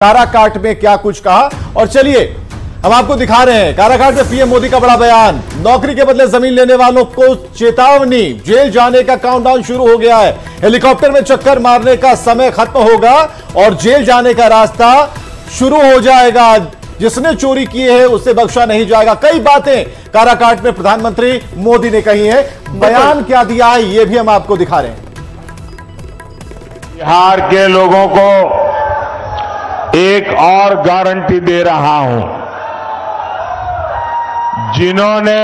काराकाट में क्या कुछ कहा। और चलिए हम आपको दिखा रहे हैं काराकाट में पीएम मोदी का बड़ा बयान। नौकरी के बदले जमीन लेने वालों को चेतावनी, जेल जाने का काउंटडाउन शुरू हो गया है। हेलीकॉप्टर में चक्कर मारने का समय खत्म होगा और जेल जाने का रास्ता शुरू हो जाएगा। जिसने चोरी की है उसे बख्शा नहीं जाएगा। कई बातें काराकाट में प्रधानमंत्री मोदी ने कही है। बयान क्या दिया है ये भी हम आपको दिखा रहे हैं। बिहार के लोगों को एक और गारंटी दे रहा हूं, जिन्होंने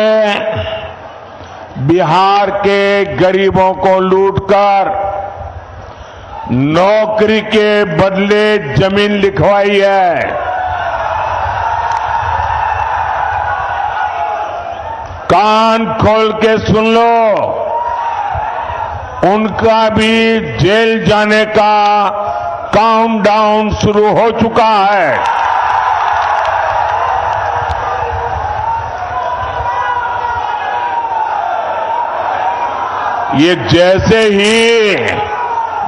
बिहार के गरीबों को लूटकर नौकरी के बदले जमीन लिखवाई है, कान खोल के सुन लो, उनका भी जेल जाने का काउंटडाउन शुरू हो चुका है। ये जैसे ही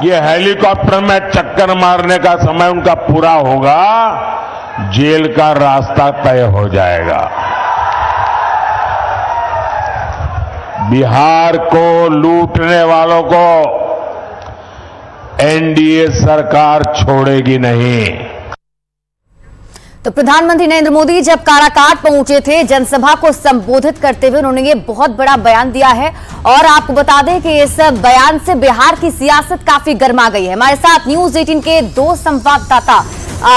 ये हेलीकॉप्टर में चक्कर मारने का समय उनका पूरा होगा, जेल का रास्ता तय हो जाएगा। बिहार को लूटने वालों को एनडीए सरकार छोड़ेगी नहीं। तो प्रधानमंत्री नरेंद्र मोदी जब काराकाट पहुंचे थे, जनसभा को संबोधित करते हुए उन्होंने ये बहुत बड़ा बयान दिया है। और आपको बता दें कि इस बयान से बिहार की सियासत काफी गर्मा गई है। हमारे साथ न्यूज 18 के दो संवाददाता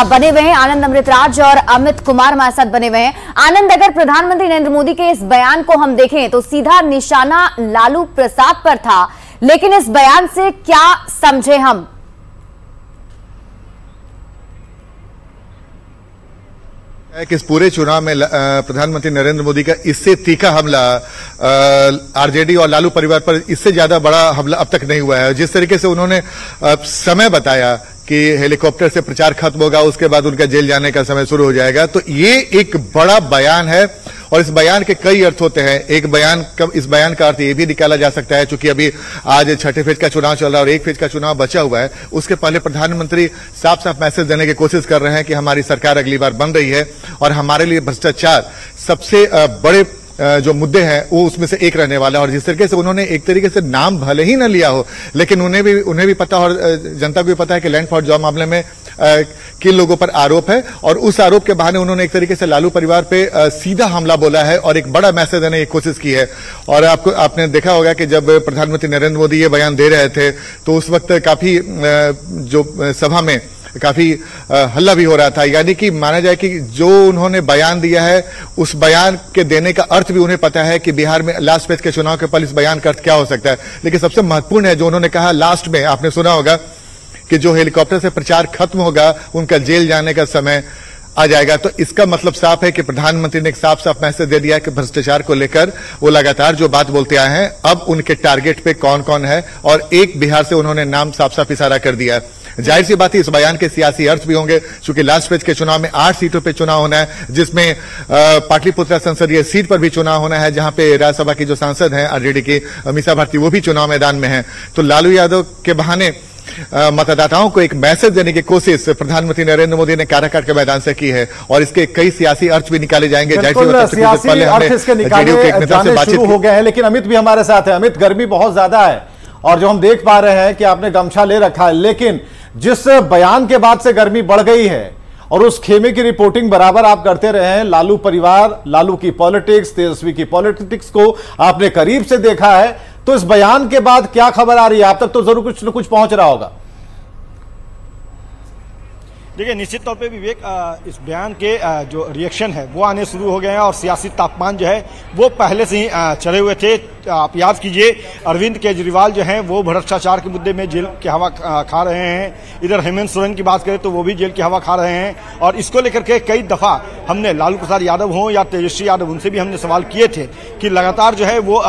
बने हुए हैं, आनंद अमृतराज और अमित कुमार हमारे साथ बने हुए हैं। आनंद, अगर प्रधानमंत्री नरेंद्र मोदी के इस बयान को हम देखें तो सीधा निशाना लालू प्रसाद पर था, लेकिन इस बयान से क्या समझे हम? कि इस पूरे चुनाव में प्रधानमंत्री नरेंद्र मोदी का इससे तीखा हमला आरजेडी और लालू परिवार पर इससे ज्यादा बड़ा हमला अब तक नहीं हुआ है। जिस तरीके से उन्होंने समय बताया कि हेलीकॉप्टर से प्रचार खत्म होगा, उसके बाद उनका जेल जाने का समय शुरू हो जाएगा, तो ये एक बड़ा बयान है और इस बयान के कई अर्थ होते हैं। इस बयान का अर्थ ये भी निकाला जा सकता है, चूंकि अभी आज छठे फेज का चुनाव चल रहा है और एक फेज का चुनाव बचा हुआ है, उसके पहले प्रधानमंत्री साफ साफ मैसेज देने की कोशिश कर रहे हैं कि हमारी सरकार अगली बार बन रही है और हमारे लिए भ्रष्टाचार सबसे बड़े जो मुद्दे हैं वो उसमें से एक रहने वाला है। और जिस तरीके से उन्होंने एक तरीके से नाम भले ही न लिया हो, लेकिन उन्हें भी पता और जनता को भी पता है कि लैंड फॉर जॉब मामले में किन लोगों पर आरोप है, और उस आरोप के बहाने उन्होंने एक तरीके से लालू परिवार पे सीधा हमला बोला है और एक बड़ा मैसेज देने की कोशिश की है। और आपने देखा होगा कि जब प्रधानमंत्री नरेंद्र मोदी ये बयान दे रहे थे तो उस वक्त काफी जो सभा में काफी हल्ला भी हो रहा था। यानी कि माना जाए कि जो उन्होंने बयान दिया है उस बयान के देने का अर्थ भी उन्हें पता है कि बिहार में लास्ट फेज के चुनाव के पहले इस बयान का अर्थ क्या हो सकता है। लेकिन सबसे महत्वपूर्ण है जो उन्होंने कहा लास्ट में, आपने सुना होगा कि जो हेलीकॉप्टर से प्रचार खत्म होगा उनका जेल जाने का समय आ जाएगा। तो इसका मतलब साफ है कि प्रधानमंत्री ने एक साफ साफ मैसेज दे दिया है कि भ्रष्टाचार को लेकर वो लगातार जो बात बोलते आए हैं, अब उनके टारगेट पे कौन कौन है, और एक बिहार से उन्होंने नाम साफ साफ इशारा कर दिया है। जाहिर सी बात है इस बयान के सियासी अर्थ भी होंगे, क्योंकि लास्ट फेज के चुनाव में 8 सीटों पे चुनाव होना है, जिसमें पाटलिपुत्रा संसदीय सीट पर भी चुनाव होना है, जहां पे राज्यसभा की जो सांसद हैं आरजेडी की मीसा भारती, वो भी चुनाव मैदान में हैं। तो लालू यादव के बहाने मतदाताओं को एक मैसेज देने की कोशिश प्रधानमंत्री नरेंद्र मोदी ने काराकाट के मैदान से की है और इसके कई सियासी अर्थ भी निकाले जाएंगे। सियासी अर्थ इसके निकाले जाने शुरू हो गए हैं। लेकिन अमित भी हमारे साथ है। अमित, गर्मी बहुत ज्यादा है और जो हम देख पा रहे हैं कि आपने गमछा ले रखा है, लेकिन जिस बयान के बाद से गर्मी बढ़ गई है और उस खेमे की रिपोर्टिंग बराबर आप करते रहे हैं। लालू परिवार, लालू की पॉलिटिक्स, तेजस्वी की पॉलिटिक्स को आपने करीब से देखा है, तो इस बयान के बाद क्या खबर आ रही है? आप तक तो जरूर कुछ न कुछ पहुंच रहा होगा। देखिए, निश्चित तौर पे विवेक, इस बयान के जो रिएक्शन है वो आने शुरू हो गए हैं और सियासी तापमान जो है वो पहले से ही चढ़े हुए थे। आप याद कीजिए, अरविंद केजरीवाल जो हैं वो भ्रष्टाचार के मुद्दे में जेल की हवा खा रहे हैं। इधर हेमंत सोरेन की बात करें तो वो भी जेल की हवा खा रहे हैं। और इसको लेकर के कई दफा हमने लालू प्रसाद यादव हों या तेजस्वी यादव, उनसे भी हमने सवाल किए थे कि लगातार जो है वो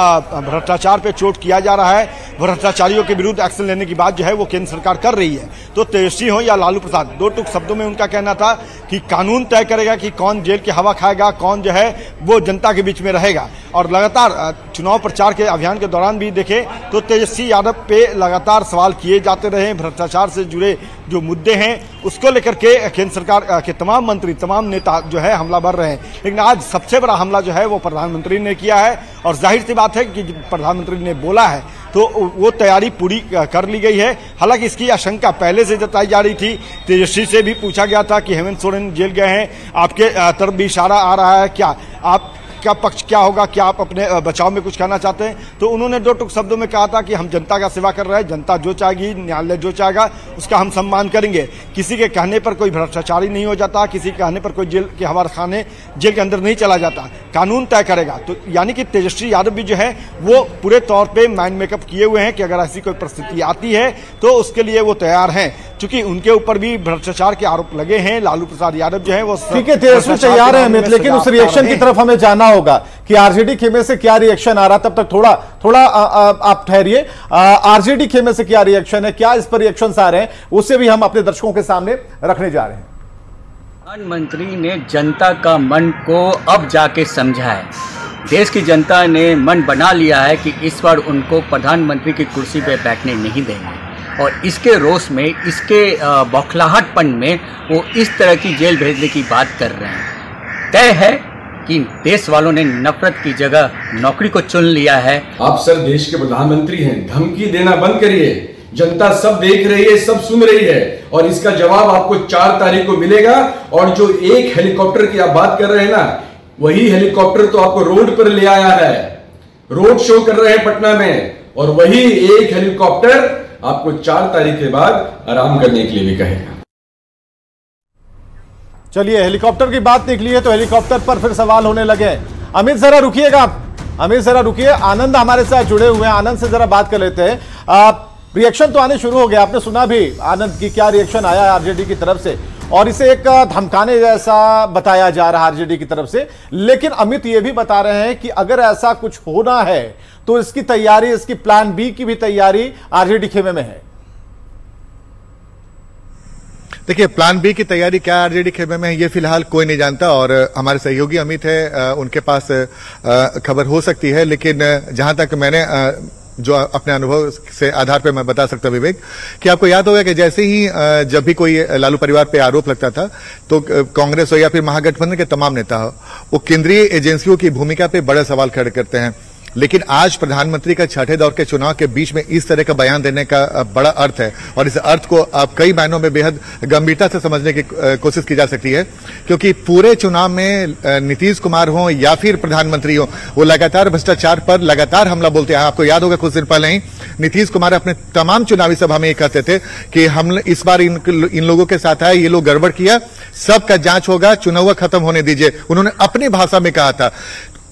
भ्रष्टाचार पे चोट किया जा रहा है, भ्रष्टाचारियों के विरुद्ध एक्शन लेने की बात जो है वो केंद्र सरकार कर रही है। तो तेजस्वी हो या लालू प्रसाद, दो टूक शब्दों में उनका कहना था कि कानून तय करेगा कि कौन जेल की हवा खाएगा, कौन जो है वो जनता के बीच में रहेगा। और लगातार चुनाव प्रचार प्रचार के अभियान के दौरान भी देखें तो तेजस्वी यादव पे लगातार सवाल किए जाते रहे। भ्रष्टाचार से जुड़े जो मुद्दे हैं उसको लेकर के केंद्र सरकार के तमाम मंत्री, तमाम नेता जो है हमलावर रहे हैं। लेकिन आज सबसे बड़ा हमला जो है वो प्रधानमंत्री ने किया है और जाहिर सी बात है कि प्रधानमंत्री ने बोला है तो वो तैयारी पूरी कर ली गई है। हालांकि इसकी आशंका पहले से जताई जा रही थी। तेजस्वी से भी पूछा गया था कि हेमंत सोरेन जेल गए हैं, आपके तरफ भी इशारा आ रहा है क्या, आपका पक्ष क्या होगा, क्या आप अपने बचाव में कुछ कहना चाहते हैं? तो उन्होंने दो टुक शब्दों में कहा था कि हम जनता का सेवा कर रहे हैं, जनता जो चाहेगी, न्यायालय जो चाहेगा उसका हम सम्मान करेंगे। किसी के कहने पर कोई भ्रष्टाचारी नहीं हो जाता, किसी के कहने पर कोई जेल के हवालाखाने जेल के अंदर नहीं चला जाता, कानून तय करेगा। तो यानी कि तेजस्वी यादव भी जो है वो पूरे तौर पे माइंड मेकअप किए हुए हैं कि अगर ऐसी कोई परिस्थिति आती है तो उसके लिए वो तैयार हैं, क्योंकि उनके ऊपर भी भ्रष्टाचार के आरोप लगे हैं। लालू प्रसाद यादव जो है वो ठीक है, तेजस्वी तैयार है अमित, लेकिन उस रिएक्शन की तरफ हमें जाना होगा कि आरजेडी खेमे से क्या रिएक्शन आ रहा। तब तक थोड़ा आप ठहरिए। आरजेडी खेमे से क्या रिएक्शन है, क्या इस पर रिएक्शन आ रहे हैं, उससे भी हम अपने दर्शकों के सामने रखने जा रहे हैं। प्रधानमंत्री ने जनता का मन को अब जाके समझा है। देश की जनता ने मन बना लिया है कि इस बार उनको प्रधानमंत्री की कुर्सी पे बैठने नहीं देंगे और इसके रोष में, इसके बौखलाहटपन में वो इस तरह की जेल भेजने की बात कर रहे हैं। तय है कि देश वालों ने नफरत की जगह नौकरी को चुन लिया है। आप सर देश के प्रधानमंत्री हैं, धमकी देना बंद करिए। जनता सब देख रही है, सब सुन रही है और इसका जवाब आपको 4 तारीख को मिलेगा। और जो एक हेलीकॉप्टर की आप बात कर रहे हैं ना, वही हेलीकॉप्टर तो आपको रोड पर ले आया है, रोड शो कर रहे हैं पटना में, और वही एक हेलीकॉप्टर आपको 4 तारीख के बाद आराम करने के लिए भी कहेगा। चलिए, हेलीकॉप्टर की बात निकली है तो हेलीकॉप्टर पर फिर सवाल होने लगे। अमित जरा रुकिएगा आप, अमित जरा रुकिए। आनंद हमारे साथ जुड़े हुए हैं, आनंद से जरा बात कर लेते हैं। रिएक्शन तो आने शुरू हो गया, आपने सुना भी आनंद की क्या रिएक्शन आया है आरजेडी की तरफ से, और इसे एक धमकाने जैसा बताया जा रहा है आरजेडी की तरफ से। लेकिन अमित ये भी बता रहे हैं कि अगर ऐसा कुछ होना है तो इसकी तैयारी, इसकी प्लान बी की भी तैयारी आरजेडी खेमे में है। देखिए, प्लान बी की तैयारी क्या आरजेडी खेमे में है ये फिलहाल कोई नहीं जानता, और हमारे सहयोगी अमित है, उनके पास खबर हो सकती है। लेकिन जहां तक मैंने जो अपने अनुभव से आधार पे मैं बता सकता विवेक, कि आपको याद होगा कि जैसे ही जब भी कोई लालू परिवार पे आरोप लगता था तो कांग्रेस हो या फिर महागठबंधन के तमाम नेता हो, वो केंद्रीय एजेंसियों की भूमिका पे बड़े सवाल खड़े करते हैं। लेकिन आज प्रधानमंत्री का छठे दौर के चुनाव के बीच में इस तरह का बयान देने का बड़ा अर्थ है, और इस अर्थ को आप कई मायनों में बेहद गंभीरता से समझने की कोशिश की जा सकती है। क्योंकि पूरे चुनाव में नीतीश कुमार हो या फिर प्रधानमंत्री हो, वो लगातार भ्रष्टाचार पर लगातार हमला बोलते हैं। आपको याद होगा कुछ दिन पहले ही नीतीश कुमार अपने तमाम चुनावी सभा में ये कहते थे कि हम इस बार इन लोगों के साथ आए, ये लोग गड़बड़ किया, सबका जांच होगा, चुनाव खत्म होने दीजिए, उन्होंने अपनी भाषा में कहा था।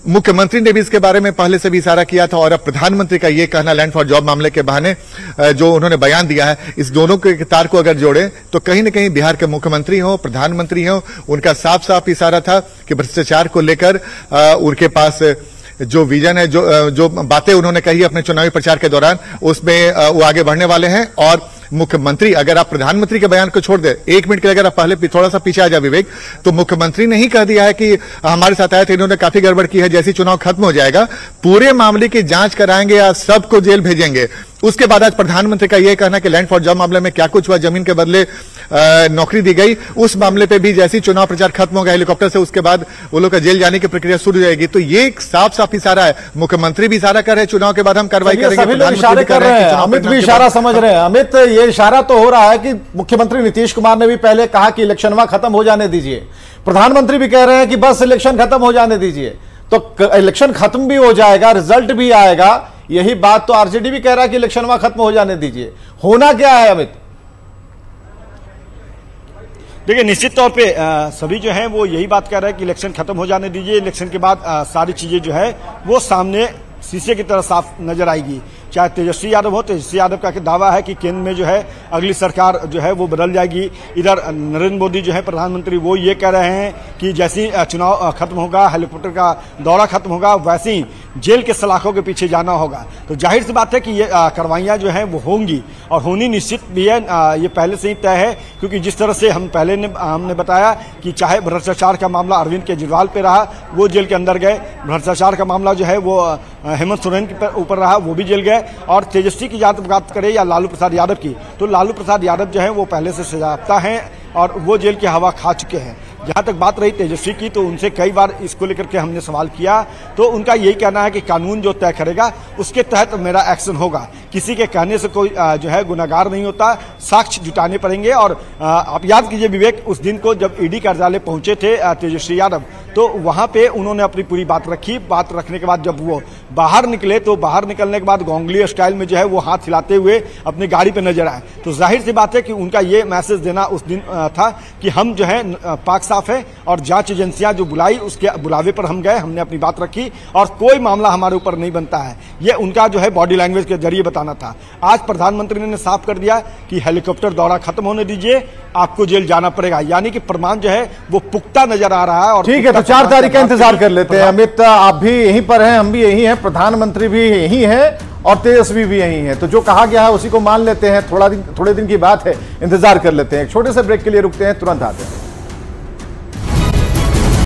मुख्यमंत्री ने भी इसके बारे में पहले से भी इशारा किया था, और अब प्रधानमंत्री का ये कहना लैंड फॉर जॉब मामले के बहाने जो उन्होंने बयान दिया है, इस दोनों के तार को अगर जोड़े तो कहीं न कहीं बिहार के मुख्यमंत्री हो, प्रधानमंत्री हो, उनका साफ साफ इशारा था कि भ्रष्टाचार को लेकर उनके पास जो विजन है, जो बातें उन्होंने कही अपने चुनावी प्रचार के दौरान, उसमें वो आगे बढ़ने वाले हैं। और मुख्यमंत्री, अगर आप प्रधानमंत्री के बयान को छोड़ दे, 1 मिनट के लिए अगर आप पहले थोड़ा सा पीछे आ जाए विवेक, तो मुख्यमंत्री ने ही कह दिया है कि हमारे साथ आए थे, इन्होंने काफी गड़बड़ की है, जैसे चुनाव खत्म हो जाएगा पूरे मामले की जांच कराएंगे, आज सबको जेल भेजेंगे। उसके बाद आज प्रधानमंत्री का यह कहना कि लैंड फॉर जॉब मामले में क्या कुछ हुआ, जमीन के बदले नौकरी दी गई, उस मामले पे भी जैसे चुनाव प्रचार खत्म होगा हेलीकॉप्टर से, उसके बाद वो लोग का जेल जाने की प्रक्रिया शुरू हो जाएगी। तो ये एक साफ साफ इशारा है, मुख्यमंत्री भी इशारा कर रहे हैं चुनाव के बाद हम कार्रवाई करेंगे, प्रधानमंत्री कर रहे हैं, अमित भी इशारा समझ रहे हैं। अमित, ये इशारा तो हो रहा है कि मुख्यमंत्री नीतीश कुमार ने भी पहले कहा कि इलेक्शन खत्म हो जाने दीजिए, प्रधानमंत्री भी कह रहे हैं कि बस इलेक्शन खत्म हो जाने दीजिए। तो इलेक्शन खत्म भी हो जाएगा, रिजल्ट भी आएगा, यही बात तो आरजेडी भी कह रहा है कि इलेक्शन खत्म हो जाने दीजिए। होना क्या है अमित? देखिए, निश्चित तौर पे सभी जो है वो यही बात कह रहे हैं कि इलेक्शन खत्म हो जाने दीजिए, इलेक्शन के बाद सारी चीजें जो है वो सामने शीशे की तरह साफ नजर आएगी। चाहे तेजस्वी यादव हो, तेजस्वी यादव का दावा है कि केंद्र में जो है अगली सरकार जो है वो बदल जाएगी। इधर नरेंद्र मोदी जो है प्रधानमंत्री, वो ये कह रहे हैं कि जैसे चुनाव खत्म होगा, हेलीकॉप्टर का दौरा खत्म होगा, वैसे ही जेल के सलाखों के पीछे जाना होगा। तो जाहिर सी बात है कि ये कार्रवाइयाँ जो हैं वो होंगी और होनी निश्चित भी है। ये पहले से ही तय है, क्योंकि जिस तरह से हमने बताया कि चाहे भ्रष्टाचार का मामला अरविंद केजरीवाल पे रहा, वो जेल के अंदर गए, भ्रष्टाचार का मामला जो है वो हेमंत सोरेन के ऊपर रहा, वो भी जेल गए, और तेजस्वी की बात करें या लालू प्रसाद यादव की, तो लालू प्रसाद यादव जो है वो पहले से सजायाफ्ता हैं और वो जेल की हवा खा चुके हैं। जहाँ तक बात रही तेजस्वी की, तो उनसे कई बार इसको लेकर के हमने सवाल किया, तो उनका यही कहना है कि कानून जो तय करेगा उसके तहत मेरा एक्शन होगा। किसी के कहने से कोई जो है गुनाहगार नहीं होता, साक्ष्य जुटाने पड़ेंगे। और आप याद कीजिए विवेक, उस दिन को जब ईडी कार्यालय पहुंचे थे तेजस्वी यादव, तो वहां पे उन्होंने अपनी पूरी बात रखी। बात रखने के बाद जब वो बाहर निकले, तो बाहर निकलने के बाद गोंगली स्टाइल में जो है वो हाथ हिलाते हुए अपनी गाड़ी पे नजर आए। तो जाहिर सी बात है कि उनका ये मैसेज देना उस दिन था कि हम जो है पाक साफ है, और जांच एजेंसियां जो बुलाई उसके बुलावे पर हम गए, हमने अपनी बात रखी और कोई मामला हमारे ऊपर नहीं बनता है। ये उनका जो है बॉडी लैंग्वेज के जरिए बताना था। आज प्रधानमंत्री ने साफ कर दिया कि हेलीकॉप्टर दौरा खत्म होने दीजिए, आपको जेल जाना पड़ेगा, यानी कि प्रमाण जो है वो पुख्ता नजर आ रहा है। और ठीक है, तो 4 तारीख का इंतजार कर लेते हैं। अमित, आप भी यहीं पर हैं, हम भी यहीं हैं, प्रधानमंत्री भी यहीं हैं और तेजस्वी भी यहीं हैं, तो जो कहा गया है उसी को मान लेते हैं। थोड़े दिन की बात है, इंतजार कर लेते हैं। एक छोटे से ब्रेक के लिए रुकते हैं, तुरंत आते हैं।